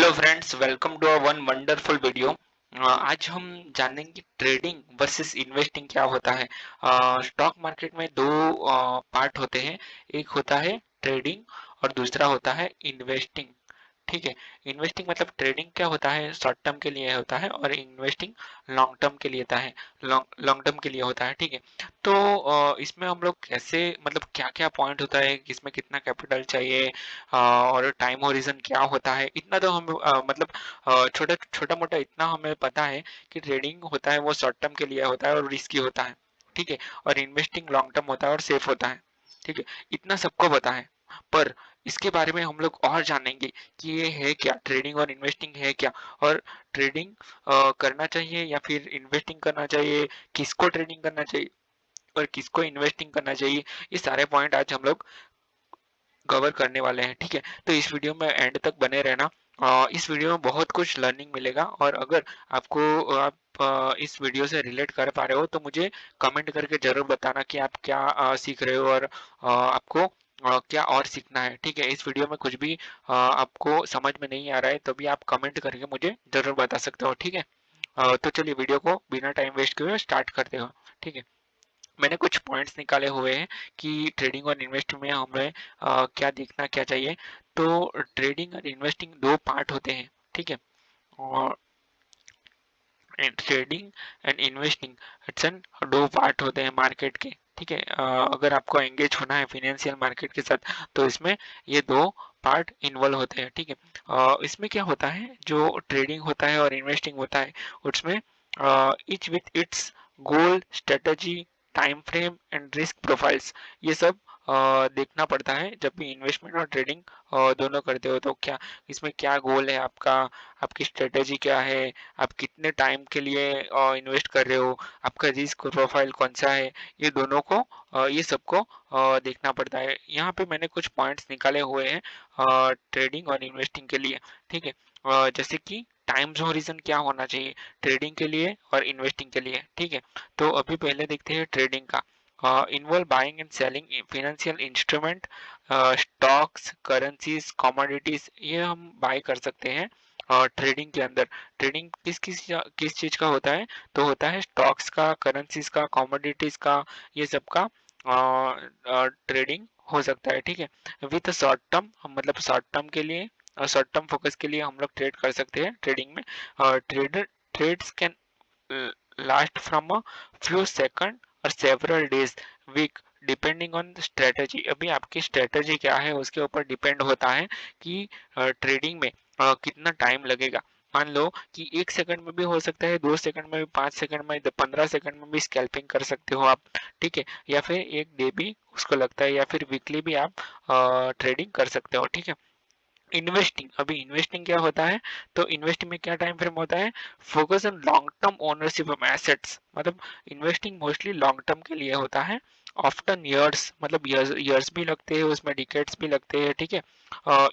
Hello friends, welcome to a one wonderful video. आज हम जानेंगे ट्रेडिंग वर्सेस इन्वेस्टिंग क्या होता है। स्टॉक मार्केट में दो पार्ट होते हैं। एक होता है ट्रेडिंग और दूसरा होता है इन्वेस्टिंग। ठीक है। इन्वेस्टिंग मतलब ट्रेडिंग क्या होता है, शॉर्ट टर्म के लिए होता है, और इन्वेस्टिंग लॉन्ग टर्म के लिए होता है। लॉन्ग टर्म के लिए होता है। ठीक है। तो इसमें हम लोग कैसे, मतलब क्या क्या पॉइंट होता है, किसमें कितना कैपिटल चाहिए, और टाइम होरिजन क्या होता है, इतना तो हम मतलब छोटा छोटा मोटा इतना हमें पता है कि ट्रेडिंग होता है वो शॉर्ट टर्म के लिए होता है और रिस्की होता है। ठीक है। और इन्वेस्टिंग लॉन्ग टर्म होता है और सेफ होता है। ठीक है। इतना सबको पता है। पर इसके बारे में हम लोग और जानेंगे कि ये है क्या, ट्रेडिंग और इन्वेस्टिंग है क्या, और ट्रेडिंग करना चाहिए या फिर इन्वेस्टिंग करना चाहिए, किसको ट्रेडिंग करना चाहिए और किसको इन्वेस्टिंग करना चाहिए। ये सारे पॉइंट आज हम लोग कवर करने वाले हैं। ठीक है। तो इस वीडियो में एंड तक बने रहना। इस वीडियो में बहुत कुछ लर्निंग मिलेगा, और अगर आप इस वीडियो से रिलेट कर पा रहे हो तो मुझे कमेंट करके जरूर बताना कि आप क्या सीख रहे हो, और आपको क्या और सीखना है। ठीक है। इस वीडियो में कुछ भी आपको समझ में नहीं आ रहा है तो भी आप कमेंट करके मुझे जरूर बता सकते हो। ठीक है। तो चलिए वीडियो को बिना टाइम वेस्ट किए स्टार्ट करते हो। ठीक है। मैंने कुछ पॉइंट्स निकाले हुए हैं कि ट्रेडिंग और इन्वेस्टिंग में हमें क्या देखना क्या चाहिए। तो ट्रेडिंग और इन्वेस्टिंग दो पार्ट होते हैं। ठीक है। और trading and investing it's an दो पार्ट होते हैं मार्केट के। ठीक है। अगर आपको एंगेज होना है फाइनेंशियल मार्केट के साथ तो इसमें ये दो पार्ट इन्वॉल्व होते हैं। ठीक है। इसमें क्या होता है, जो ट्रेडिंग होता है और इन्वेस्टिंग होता है उसमें etch with its goal, strategy, time frame and risk profiles, ये सब देखना पड़ता है जब भी इन्वेस्टमेंट और ट्रेडिंग दोनों करते हो। तो क्या इसमें क्या गोल है आपका, आपकी स्ट्रेटेजी क्या है, आप कितने टाइम के लिए इन्वेस्ट कर रहे हो, आपका रिस्क प्रोफाइल कौन सा है, ये दोनों को ये सबको देखना पड़ता है। यहाँ पे मैंने कुछ पॉइंट्स निकाले हुए हैं ट्रेडिंग और इन्वेस्टिंग के लिए। ठीक है। जैसे कि टाइम होरिजन क्या होना चाहिए ट्रेडिंग के लिए और इन्वेस्टिंग के लिए। ठीक है। तो अभी पहले देखते हैं ट्रेडिंग का। Involve buying and selling financial instrument, stocks, currencies, commodities, ये हम बाय कर सकते हैं ट्रेडिंग के अंदर। ट्रेडिंग किस चीज का होता है, तो होता है स्टॉक्स का, करेंसीज का, कमोडिटीज का, ये सब का ट्रेडिंग हो सकता है। ठीक है। विथ शॉर्ट टर्म, मतलब शॉर्ट टर्म के लिए, शॉर्ट टर्म फोकस के लिए हम लोग ट्रेड कर सकते हैं ट्रेडिंग में। Trader trades can last from a few second और several days, week, depending on strategy. अभी आपकी स्ट्रेटजी क्या है उसके ऊपर डिपेंड होता है कि ट्रेडिंग में कितना टाइम लगेगा। मान लो कि 1 सेकंड में भी हो सकता है, 2 सेकंड में भी, 5 सेकंड में, 15 सेकंड में भी स्कैल्पिंग कर सकते हो आप। ठीक है। या फिर एक डे भी उसको लगता है, या फिर वीकली भी आप ट्रेडिंग कर सकते हो। ठीक है। इन्वेस्टिंग, अभी इन्वेस्टिंग क्या होता है, तो इन्वेस्टिंग में क्या टाइम फ्रेम होता है, focus on long term ownership of assets, मतलब इन्वेस्टिंग मोस्टली लॉन्ग टर्म के लिए होता है। ऑफ्टन ईयर्स, मतलब ईयर्स भी लगते हैं उसमें, डिकेड्स भी लगते हैं। ठीक है।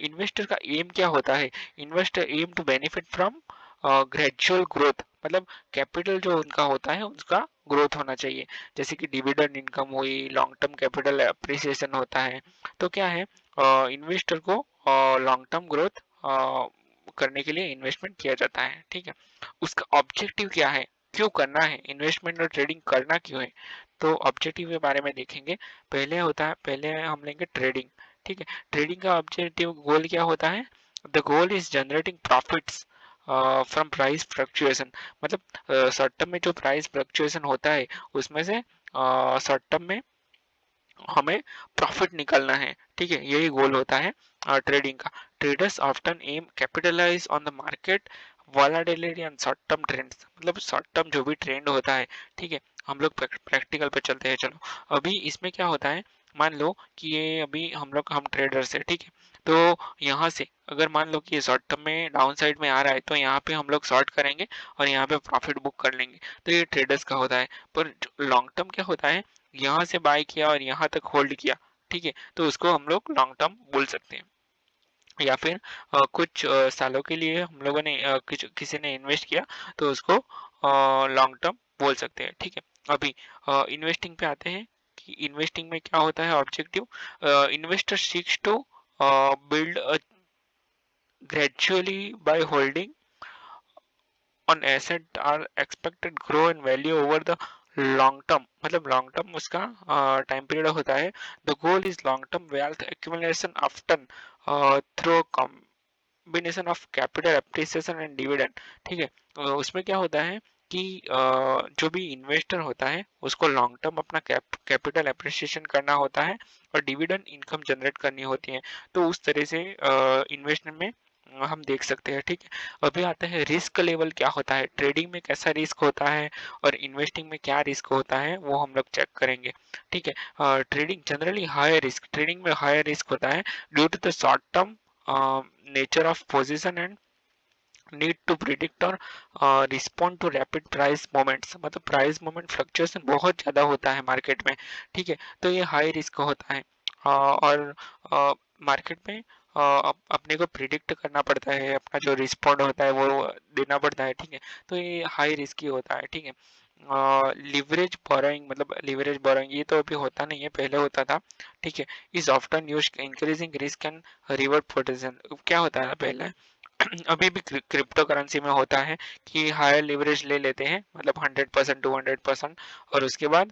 इन्वेस्टर का एम क्या होता है, investor aim to benefit from gradual growth, मतलब कैपिटल जो उनका होता है उसका ग्रोथ होना चाहिए। जैसे कि डिविडेंड इनकम हुई, लॉन्ग टर्म कैपिटल अप्रिसिएशन होता है। तो क्या है, इन्वेस्टर को लॉन्ग टर्म ग्रोथ करने के लिए इन्वेस्टमेंट किया जाता है। ठीक है। उसका ऑब्जेक्टिव क्या है, क्यों करना है इन्वेस्टमेंट और ट्रेडिंग करना क्यों है, तो ऑब्जेक्टिव के बारे में देखेंगे। पहले होता है, पहले हम लेंगे ट्रेडिंग। ठीक है। ट्रेडिंग का ऑब्जेक्टिव गोल क्या होता है, the goal is generating profits from price fluctuation, मतलब शॉर्ट टर्म में जो प्राइस फ्लक्चुएशन होता है उसमें से शॉर्ट टर्म में हमें प्रॉफिट निकालना है। ठीक है। यही गोल होता है ट्रेडिंग का। Traders often aim capitalize on the market volatility and short term trends, मतलब शॉर्ट टर्म जो भी ट्रेंड होता है। ठीक है। हम लोग प्रैक्टिकल पे चलते हैं। चलो, अभी इसमें क्या होता है, मान लो कि ये अभी हम ट्रेडर्स है। ठीक है। तो यहाँ से अगर मान लो कि ये शॉर्ट टर्म में डाउन साइड में आ रहा है तो यहाँ पे हम लोग शॉर्ट करेंगे और यहाँ पे प्रॉफिट बुक कर लेंगे। तो ये ट्रेडर्स का होता है। पर लॉन्ग टर्म क्या होता है, यहाँ से बाय किया और यहाँ तक होल्ड किया। ठीक है। तो उसको हम लोग लॉन्ग टर्म बोल सकते हैं। या फिर कुछ सालों के लिए हम लोगों ने किसी ने इन्वेस्ट किया तो उसको लॉन्ग टर्म बोल सकते हैं। ठीक है। अभी इन्वेस्टिंग पे आते हैं कि इन्वेस्टिंग में क्या होता है objective, investor seeks to build gradually by holding on asset are expected grow in value over the long term, मतलब लॉन्ग टर्म उसका टाइम पीरियड होता है. The goal is long term wealth accumulation after through combination of capital appreciation and dividend. ठीक है, उसमें क्या होता है कि जो भी इन्वेस्टर होता है उसको लॉन्ग टर्म अपना कैपिटल एप्रिसिएशन करना होता है और डिविडेंड इनकम जनरेट करनी होती है. तो उस तरह से इन्वेस्टमेंट में हम देख सकते हैं. ठीक है, अभी आता है रिस्क लेवल क्या होता है, ट्रेडिंग में कैसा रिस्क होता है और इन्वेस्टिंग में क्या रिस्क होता है वो हम लोग चेक करेंगे. ठीक है, trading generally high risk, trading में हाई रिस्क होता है due to the short term nature of position and need to predict और respond to rapid price moments, मतलब प्राइस मोमेंट फ्लक्चुएशन बहुत ज़्यादा होता है मार्केट में. ठीक है, तो ये हाई रिस्क होता है. और मार्केट में अपने को प्रिडिक्ट करना पड़ता है, अपना जो रिस्पॉन्ड होता है वो देना पड़ता है. ठीक है, तो ये हाई रिस्क ही होता है. ठीक है, लिवरेज बोरोइंग, मतलब लिवरेज बोरोइंग ये तो अभी होता नहीं है, पहले होता था. ठीक है, is often use increasing risk and revered potential. क्या होता है पहले अभी भी क्रिप्टो करेंसी में होता है कि हायर लिवरेज ले लेते हैं, मतलब 100% 200%, और उसके बाद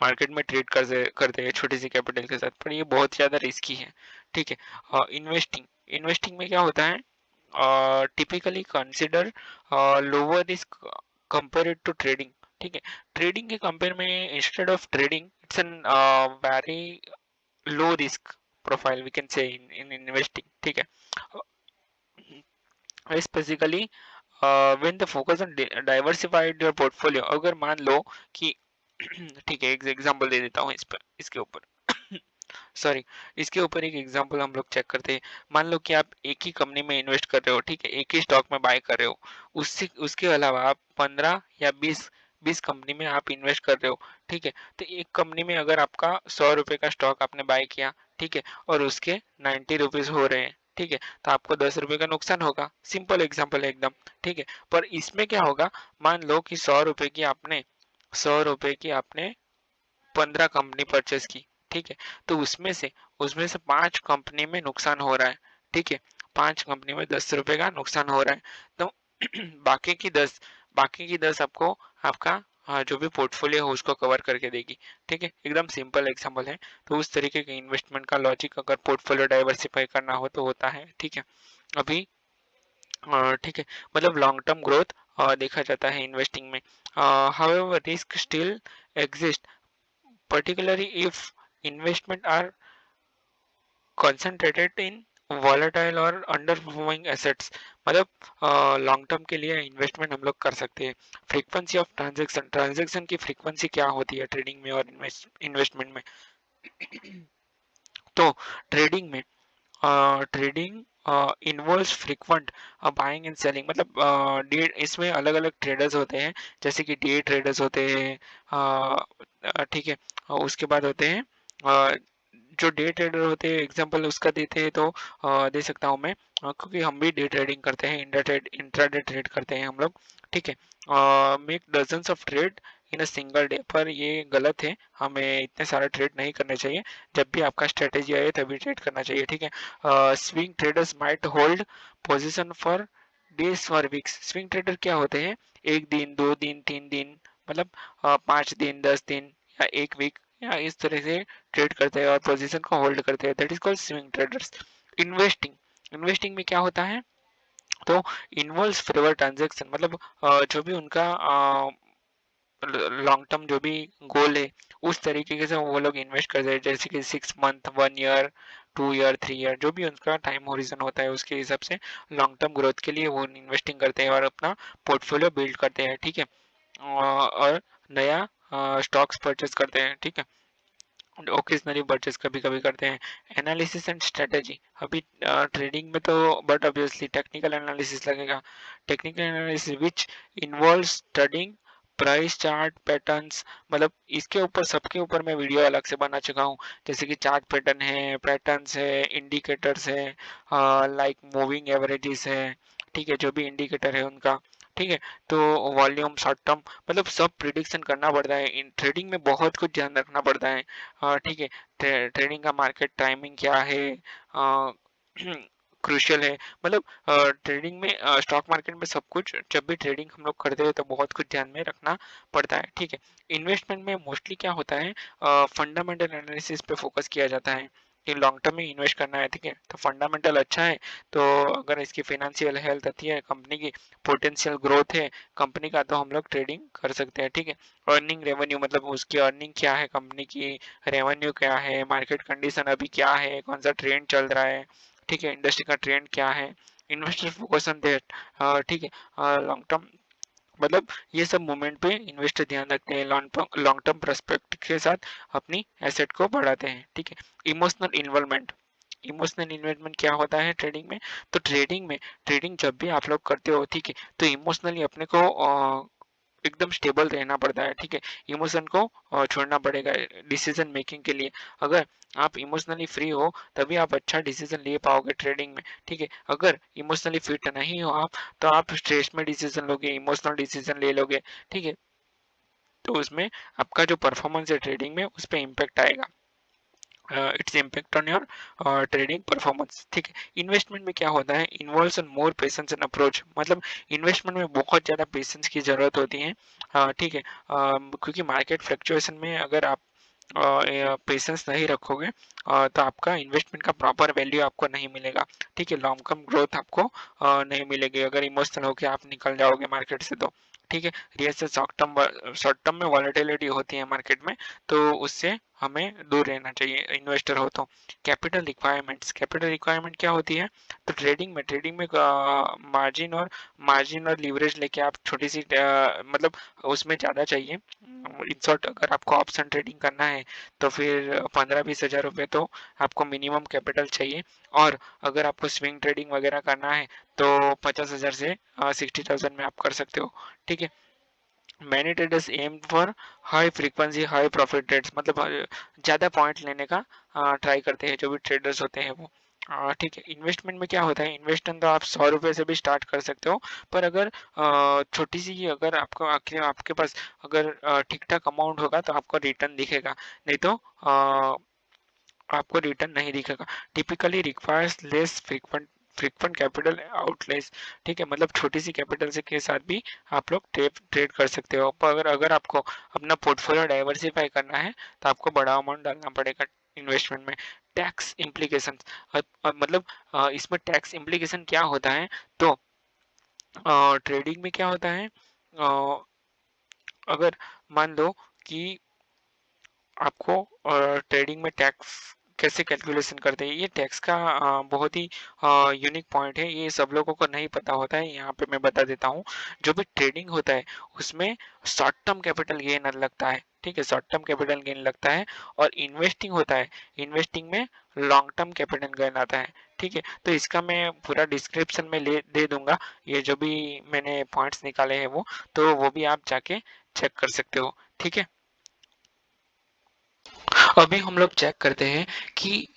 मार्केट में ट्रेड करते हैं छोटी सी कैपिटल के साथ, पर ये बहुत ज़्यादा रिस्की है. ठीक है, इन्वेस्टिंग, इन्वेस्टिंग में क्या होता है, typically consider lower risk compared to trading. ठीक है, ट्रेडिंग के कंपेयर में instead of trading it's an very low risk profile we can say in investing. ठीक है, specifically when the focus on diversified your portfolio. अगर मान लो कि ठीक है, एक एग्जांपल दे देता हूँ इस पर, इसके ऊपर सॉरी, इसके ऊपर एक एग्जांपल हम लोग चेक करते हैं. मान लो कि आप एक ही कंपनी में इन्वेस्ट कर रहे हो. ठीक है, एक ही स्टॉक में बाय कर रहे हो, उससे उसके अलावा आप 15 या 20 कंपनी में आप इन्वेस्ट कर रहे हो. ठीक है, तो एक कंपनी में अगर आपका 100 रुपए का स्टॉक आपने बाय किया, ठीक है, और उसके 90 रुपीज हो रहे हैं, ठीक है, तो आपको 10 रुपए का नुकसान होगा. सिंपल एग्जाम्पल है एकदम. ठीक है, पर इसमें क्या होगा, मान लो कि 100 रुपए की आपने 15 कंपनी परचेस की. ठीक है, तो उसमें से 5 कंपनी में नुकसान हो रहा है. ठीक है, 5 कंपनी में 10 रुपए का नुकसान हो रहा है. तो बाकी की 10, आपको आपका जो भी पोर्टफोलियो है उसको कवर करके देगी. ठीक है, एकदम सिंपल एग्जांपल है. तो उस तरीके के इन्वेस्टमेंट का लॉजिक अगर पोर्टफोलियो डाइवर्सिफाई करना हो तो होता है. ठीक है, अभी ठीक है, मतलब लॉन्ग टर्म ग्रोथ देखा जाता है इन्वेस्टिंग में. However risk still exist, particularly if investment are concentrated in volatile और underperforming assets. मतलब लॉन्ग टर्म के लिए इन्वेस्टमेंट हम लोग कर सकते हैं. फ्रीक्वेंसी ऑफ ट्रांजैक्शन, ट्रांजैक्शन की फ्रीक्वेंसी क्या होती है ट्रेडिंग में और इन्वेस्टमेंट में. तो ट्रेडिंग में trading involves frequent buying and selling, मतलब डे, इसमें अलग अलग ट्रेडर्स होते हैं, जैसे कि डे ट्रेडर्स होते हैं. ठीक है, उसके बाद होते हैं जो डे ट्रेडर होते हैं, एग्जांपल उसका देते हैं तो दे सकता हूँ मैं, क्योंकि हम भी डे ट्रेडिंग करते हैं, इंट्राडे ट्रेड करते हैं हम लोग. ठीक है, make dozens of trade in a single day, पर ये गलत है, हमें इतने सारे ट्रेड नहीं करने चाहिए. जब भी आपका स्ट्रेटेजी आए तभी ट्रेड करना चाहिए. ठीक है, swing traders might hold position for days और वीक्स. स्विंग ट्रेडर क्या होते हैं, 1 दिन 2 दिन 3 दिन, मतलब 5 दिन 10 दिन या 1 वीक या इस तरह से ट्रेड करते हैं और पोजीशन को होल्ड करते हैं. That is called swing traders. Investing, investing में क्या होता है, तो इन्वॉल्व्स फेवर ट्रांजेक्शन, मतलब जो भी उनका लॉन्ग टर्म जो भी गोल है उस तरीके से वो लोग इन्वेस्ट करते हैं, जैसे कि 6 मंथ 1 ईयर 2 ईयर 3 ईयर, जो भी उनका टाइम होरिजन होता है उसके हिसाब से लॉन्ग टर्म ग्रोथ के लिए वो इन्वेस्टिंग करते हैं और अपना पोर्टफोलियो बिल्ड करते हैं. ठीक है, और नया स्टॉक्स परचेस करते हैं. ठीक है, ओकेजनली परचेस कभी कभी करते हैं. एनालिसिस एंड स्ट्रेटेजी, अभी ट्रेडिंग में तो बट ऑब्वियसली टेक्निकल एनालिसिस लगेगा. Technical analysis which involve studying price chart patterns, मतलब इसके ऊपर सबके ऊपर मैं वीडियो अलग से बना चुका हूँ, जैसे कि चार्ट पैटर्न है, पैटर्न्स है, इंडिकेटर्स है, लाइक मूविंग एवरेजेस है. ठीक है, जो भी इंडिकेटर है उनका. ठीक है, तो वॉल्यूम शॉर्ट टर्म, मतलब सब प्रिडिक्शन करना पड़ता है. इन ट्रेडिंग में बहुत कुछ ध्यान रखना पड़ता है. ठीक है, ट्रेडिंग का मार्केट टाइमिंग क्या है, क्रूशियल है। मतलब ट्रेडिंग में स्टॉक मार्केट में सब कुछ, जब भी ट्रेडिंग हम लोग करते हैं तो बहुत कुछ ध्यान में रखना पड़ता है, ठीक है। इन्वेस्टमेंट में मोस्टली क्या होता है, फंडामेंटल एनालिसिस पे फोकस किया जाता है कि लॉन्ग टर्म में इन्वेस्ट करना है, ठीक है। तो फंडामेंटल अच्छा है तो अगर इसकी फाइनेंशियल हेल्थ अच्छी है, कंपनी की पोटेंशियल ग्रोथ है कंपनी का, तो हम लोग ट्रेडिंग कर सकते हैं, ठीक है। अर्निंग रेवेन्यू मतलब उसकी अर्निंग क्या है कंपनी की, रेवेन्यू क्या है, मार्केट कंडीशन अभी क्या है, कौन सा ट्रेंड चल रहा है, ठीक है, इंडस्ट्री का ट्रेंड क्या है, इन्वेस्टर फोकस ऑन दैट, ठीक है। लॉन्ग टर्म मतलब ये सब मोमेंट पे इन्वेस्टर ध्यान रखते हैं, लॉन्ग टर्म पर्सपेक्टिव के साथ अपनी एसेट को बढ़ाते हैं, ठीक है। इमोशनल इन्वॉल्वमेंट, इमोशनल इन्वेस्टमेंट क्या होता है ट्रेडिंग में, तो ट्रेडिंग जब भी आप लोग करते हो, ठीक है, तो इमोशनली अपने को एकदम स्टेबल रहना पड़ता है, ठीक है। इमोशन को छोड़ना पड़ेगा डिसीजन मेकिंग के लिए। अगर आप इमोशनली फ्री हो तभी आप अच्छा डिसीजन ले पाओगे ट्रेडिंग में, ठीक है। अगर इमोशनली फिट नहीं हो आप, तो आप स्ट्रेस में डिसीजन लोगे, इमोशनल डिसीजन ले लोगे, ठीक है। तो उसमें आपका जो परफॉर्मेंस है ट्रेडिंग में उस पर इम्पेक्ट आएगा, it's impact on your trading performance, ठीक है। इन्वेस्टमेंट में क्या होता है, involves in more patience and approach, मतलब इन्वेस्टमेंट में बहुत ज़्यादा पेशेंस की ज़रूरत होती है, ठीक है। क्योंकि मार्केट फ्लक्चुएशन में अगर आप पेशेंस नहीं रखोगे तो आपका इन्वेस्टमेंट का प्रॉपर वैल्यू आपको नहीं मिलेगा, ठीक है। लॉन्ग टर्म ग्रोथ आपको नहीं मिलेगी अगर इमोशनल होकर आप निकल जाओगे मार्केट से, तो ठीक है। रियल से शॉर्ट टर्म में वॉलेटिलिटी होती है मार्केट में, तो उससे हमें दूर रहना चाहिए इन्वेस्टर हो तो। कैपिटल रिक्वायरमेंट क्या होती है, तो ट्रेडिंग में मार्जिन और लीवरेज लेके आप छोटी सी मतलब उसमें ज़्यादा चाहिए। इन शॉर्ट अगर आपको ऑप्शन ट्रेडिंग करना है तो फिर 15-20 हज़ार रुपये तो आपको मिनिमम कैपिटल चाहिए, और अगर आपको स्विंग ट्रेडिंग वगैरह करना है तो 50 हज़ार से 60,000 में आप कर सकते हो, ठीक है। Many traders aim for high frequency high profit trades, मतलब ज़्यादा पॉइंट लेने का ट्राई करते हैं जो भी ट्रेडर्स होते हैं वो, ठीक है। इन्वेस्टमेंट में क्या होता है, इन्वेस्टमेंट तो आप 100 रुपये से भी स्टार्ट कर सकते हो, पर अगर छोटी सी अगर आपको आपके पास अगर ठीक ठाक अमाउंट होगा तो आपको रिटर्न दिखेगा, नहीं तो आपको रिटर्न नहीं दिखेगा। Typically requires less frequent capital outlays, ठीक है। मतलब छोटी सी कैपिटल से के साथ भी आप लोग ट्रेड कर सकते हो, पर अगर आपको अपना पोर्टफोलियो डाइवर्सिफाई करना है तो आपको बड़ा अमाउंट डालना पड़ेगा इन्वेस्टमेंट में। टैक्स इम्प्लीकेशन, मतलब इसमें टैक्स इम्प्लीकेशन क्या होता है, तो ट्रेडिंग में क्या होता है, अगर मान लो कि आपको ट्रेडिंग में टैक्स कैसे कैलकुलेशन करते हैं, ये टैक्स का बहुत ही यूनिक पॉइंट है, ये सब लोगों को नहीं पता होता है, यहाँ पे मैं बता देता हूँ। जो भी ट्रेडिंग होता है उसमें शॉर्ट टर्म कैपिटल गेन लगता है, ठीक है, शॉर्ट टर्म कैपिटल गेन लगता है, और इन्वेस्टिंग होता है, इन्वेस्टिंग में लॉन्ग टर्म कैपिटल गेन आता है, ठीक है। तो इसका मैं पूरा डिस्क्रिप्शन में ले दे दूंगा, ये जो भी मैंने पॉइंट्स निकाले हैं तो वो भी आप जाके चेक कर सकते हो, ठीक है। अभी हम लोग चेक करते हैं कि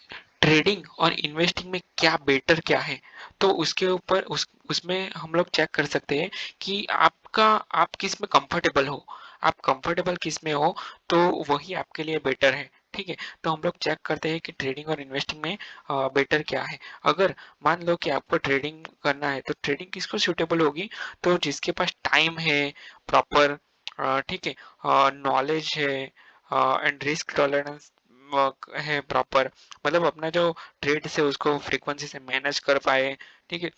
ट्रेडिंग और इन्वेस्टिंग में क्या बेटर क्या है, तो उसके ऊपर उसमें हम लोग चेक कर सकते हैं कि आप किस में कंफर्टेबल हो, आप कंफर्टेबल किस में हो, तो वही आपके लिए बेटर है, ठीक है। तो हम लोग चेक करते हैं कि ट्रेडिंग और इन्वेस्टिंग में बेटर क्या है। अगर मान लो कि आपको ट्रेडिंग करना है तो ट्रेडिंग किसको सूटेबल होगी, तो जिसके पास टाइम है प्रॉपर, ठीक है, नॉलेज है एंड रिस्क टॉलरेंस है प्रॉपर, मतलब अपना जो ट्रेड से उसको फ्रीक्वेंसी से मैनेज कर पाए, ठीक है।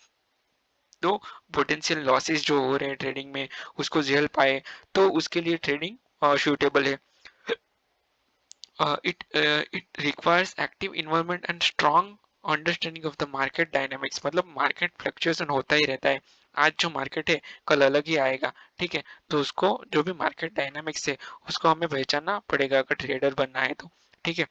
तो पोटेंशियल लॉसेस जो हो रहे हैं ट्रेडिंग में उसको झेल पाए, तो उसके लिए ट्रेडिंग सूटेबल है। It requires active involvement and strong understanding of the market dynamics, मतलब मार्केट फ्लक्चुएशन होता ही रहता है, आज जो मार्केट है कल अलग ही आएगा, ठीक है। तो उसको जो भी मार्केट डायनामिक्स है उसको हमें पहचानना पड़ेगा अगर ट्रेडर बनना है तो, ठीक है।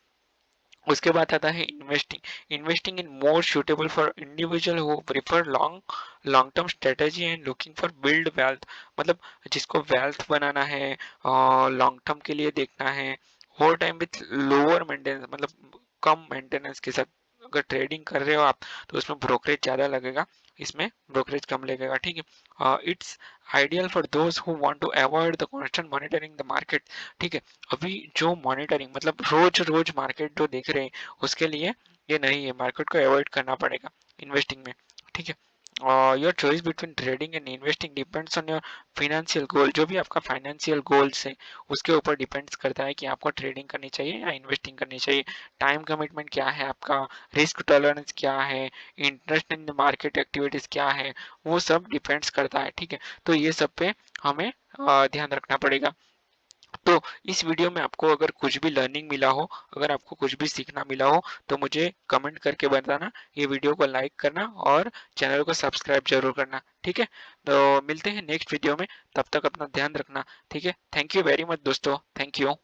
उसके बाद आता है investing in more suitable for individual who prefer long term strategy and looking for build wealth, मतलब जिसको वेल्थ बनाना है, लॉन्ग टर्म के लिए देखना है, whole time with lower maintenance, मतलब कम मेंटेनेंस के साथ अगर ट्रेडिंग कर रहे हो आप, तो उसमें ब्रोकरेज ज़्यादा लगेगा, इसमें ब्रोकरेज कम लगेगा, ठीक है। It's ideal for those who want to avoid the constant monitoring the market, ठीक है। अभी जो मॉनिटरिंग मतलब रोज रोज मार्केट जो देख रहे हैं उसके लिए ये नहीं है, मार्केट को अवॉइड करना पड़ेगा, इन्वेस्टिंग में, ठीक है। Your choice between trading and investing depends on your financial goal. जो भी आपका फाइनेंशियल गोल्स है उसके ऊपर डिपेंड्स करता है कि आपको ट्रेडिंग करनी चाहिए या इन्वेस्टिंग करनी चाहिए। टाइम कमिटमेंट क्या है आपका, रिस्क टॉलरेंस क्या है, interest in the market activities क्या है, वो सब डिपेंड्स करता है, ठीक है। तो ये सब पे हमें ध्यान रखना पड़ेगा। तो इस वीडियो में आपको अगर कुछ भी लर्निंग मिला हो, अगर आपको कुछ भी सीखना मिला हो, तो मुझे कमेंट करके बताना। ये वीडियो को लाइक करना और चैनल को सब्सक्राइब जरूर करना, ठीक है। तो मिलते हैं नेक्स्ट वीडियो में, तब तक अपना ध्यान रखना, ठीक है। थैंक यू वेरी मच दोस्तों, थैंक यू।